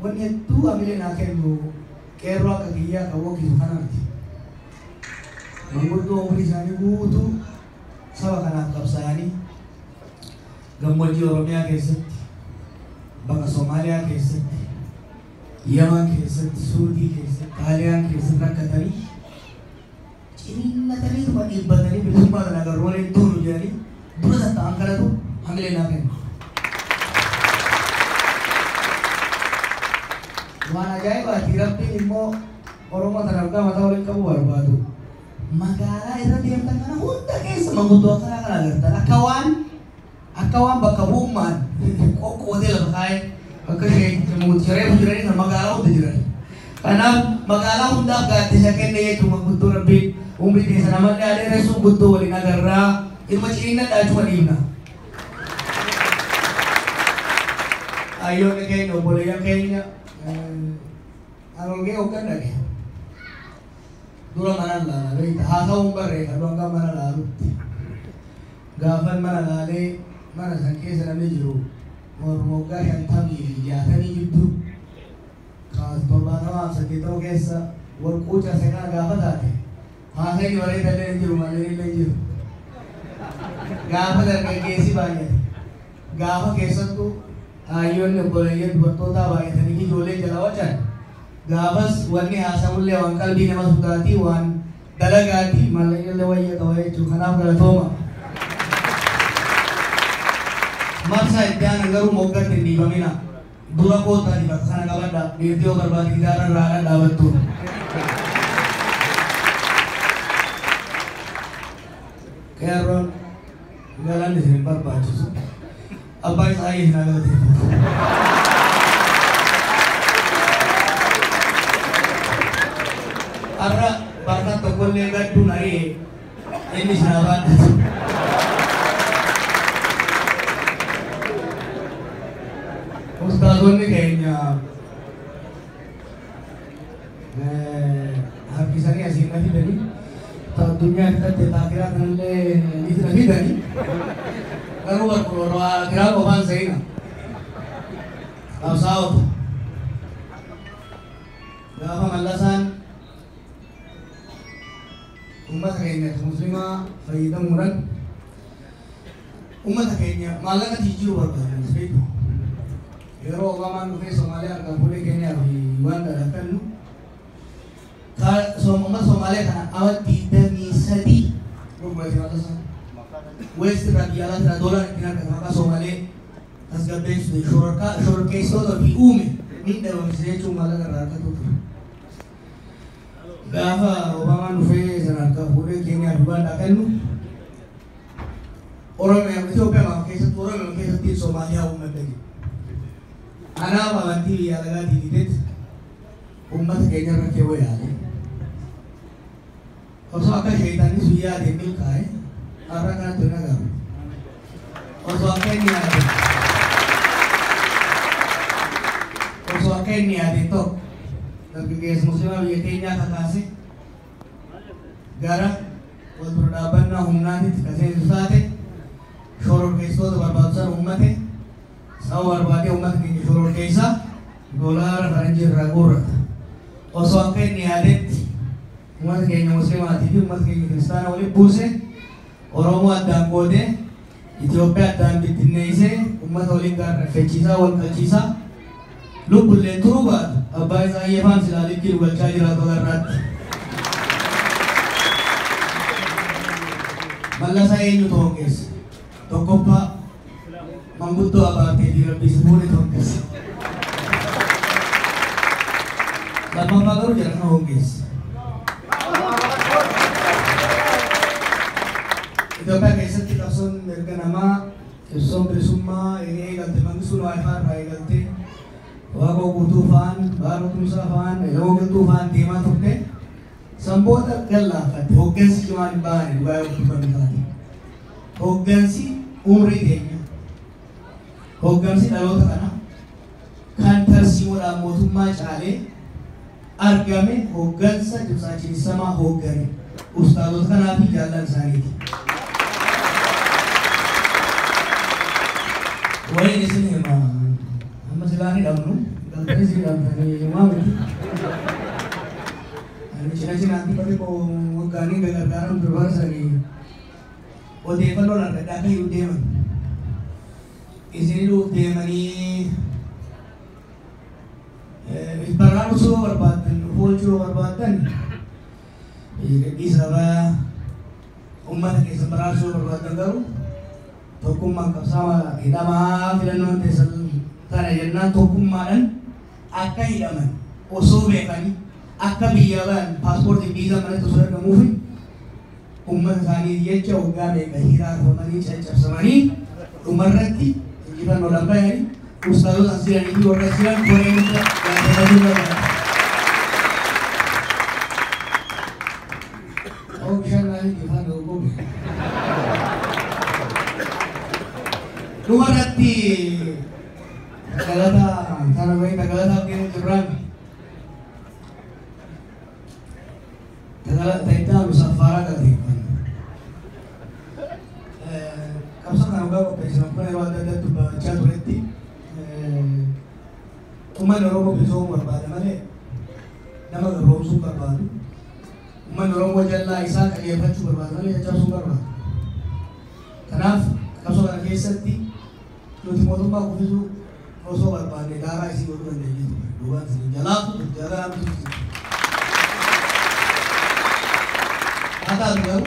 wanni hedduu amilee naa kennu qeerroo akka kiyyaa kan waqqisu kanaati. Manguddoo umurii isaanii guutuu saba kanaaf qabsaa'anii gammoojjii Oromiyaa keessatti, bakka Somaaliyaa keessatti, Yaman keessatti, Suudii keessatti, Xaaliyaan keessatti rakkatanii ciniinnatanii tuma dhiibbatanii bilisummaa kana agarroon tuunu jedhanii dura tatta'an kanatu hamilee naa kennu. Waan ajaa'ibaati rabbiin immoo Oromoo tanaaf gama ta'uu waliin qabu barbaadu. Magaalaa irra deemtan kana hunda keessa manguddoo akkanaa kana agartan akka waan bakka bu'ummaan qoqqoodee lafa kaa'ee bakka shiree jiranii kan magaalaa hunda jiran. Kanaaf magaalaa hundaaf gaaddisa kenne jechuun manguddoo rabbiin umrii keessa namallee adeemsisuun guddoo waliin agarraa ilma ciniinna dhaachuma dhiibna. Ayyoonni keenya obboleeyyan keenya anolgee hoggannake dura mana laala beekta haasa'uun barreeka dhonga mana laalutti gaafan mana laalee mana san keessa namni jiru mormoggaa 50 jidduu kaas 780 keessa warquuca seenaa gaafa taate haasa'ii bareedallee hin jiru malee illee hin jiru gaafa dargaggeessi baay'ate gaafa keessattuu ayyoonni obboleeyyan dubartootaa baay'atanii ijoollee jala wacan gaafas wanni haasa'ullee waan qalbii nama sudaatii waan dalagaatii mallayillee wayya qaba jechuu kanaaf galatooma. Marsaa itti aanan garuu moggatti hin dhiifamina dura kootaati bakka kana qabadha dhiirtii yoo barbaade gidaara irraa dhaabattu. Qeerroon galanni isin barbaachisu abbaa isaa isin agalateeffatu. Arra bakka tokkollee gadduun ari'ee inni isin abaadhatu. Ustaazonni keenya harkisanii asiin na fidanii addunyaa fidhatte taakiraa kanallee ni fida fidanii garuu barbaadoo kiraa qofaan seena qabsaa'otu gaafa mallasaan ummata keenya muslimaa fayyadamuudhaan ummata keenya maallaqa jijjiiruu barbaadan beeku. Yeroo Obamaan dhufee Somaaliyaa argaa fuulee keenyaa fi waan dalagannu ummata Somaaliyaa kana awwatti 23 gurgurate mallasaan West irraa biyya alaatti doolara ittiin argatan akka Somaalee tasgabbeessu shororkeessitoota fi uume miidhamamsiise jechuun maallaqa irraa argatu ture. Gaafa Obamaan dhufee sana argaa fuulee keenyaa fi waan dalagannu Oromiyaa Itoophiyaa keessatti Oromiyaa keessatti Somaaliyaa uummadde. Anaaf amantii biyya alagaatii dhiitetti uummata keenya irra keewwee yaale. Osoo akka sheeyitaannis biyya adeem milkaa'e har'a kanatti hin agarru. Osoo akka inni yaade tokko dargaggeessa musliimaa biyya keenyaa kakaase gara wal dura dhaabbannaa humnaatitti kaseensu taate shororkeessitoota barbaachisan uummate sababa barbaadee uummata keenya shororkeessa doolaara faranjii irraa guurrata. Osoo akka inni yaadetti uummata keenya musliimaatii fi uummata keenya kiristaana waliin buuse Oromoo addaan qoodee Itoophiyaa addaan bittinneessee uummata waliin gaarreeffachiisaa wal qalchiisaa lubbullee turuu baatu abbaa isaa Iyyafaan silaalitti dubbachaa jiraatu agarraatti. Mallasaa eenyutu hongeessa? Tokkoffaa manguddoo abaatee fi rabbii simuuni hongeessa. Lammaffaa garuu jara kana hongeessa. Itoophiyaa keessatti qabsoon mirga namaa ibsoon bilisummaa eegalte mangistuun waayifaa irraa eegalte waaqoo guutuu fa'aan baaroo tumsaa fa'aan elmoo galtuu fa'aan deemaa turte sanboota gallaafatte hoggansi cimaan hin baane dhugaa dubbanni taate. Hoggansi umrii keenya hoggansi dhaloota kana kan tarsiimoodhaan mootummaa caalee argame hoggansa jibsaachinisamaa hoggane ustaazota kanaa fi jaallan isaaniiti. Waliin isin hima amma silaanii dhabnu Altri si lampani uang. Ani cina nanti pasti ko magkani gagaran berbahasa ni. O devan lo lang kada kayo devan. Isini lo devan ni. Isbarang suwa berbatan, full suwa berbatan. Isa ba umat ke isbarang suwa berbatan kau. Tokum magkasama idama filan tesal tara yanna tokum malan akka idaman oso bekani akka biyaban passport visa mana to sura kamufi ummat sani yecha uga be kahira romani chacha samani umarati jiban nolamba yani ustadu asiran ini orang asiran boleh muka yang juga oh bisa lagi jiban hukum Lumarati Tagalata sana may Tagalata kini jurang Tagalata ita musafara kati kapsa kanuga ko pesa ko ay wala dito ba chat ulit uman oro mo piso mo ba mali nama oro mo ba uman oro mo jalla isa kaya pa chu ba mali cha su ba kanaf kapsa ka kesati Luti mo tumba ko fisu oso ba ne dara isi ko ne ni duwan si jala ko jala am tu ata duwa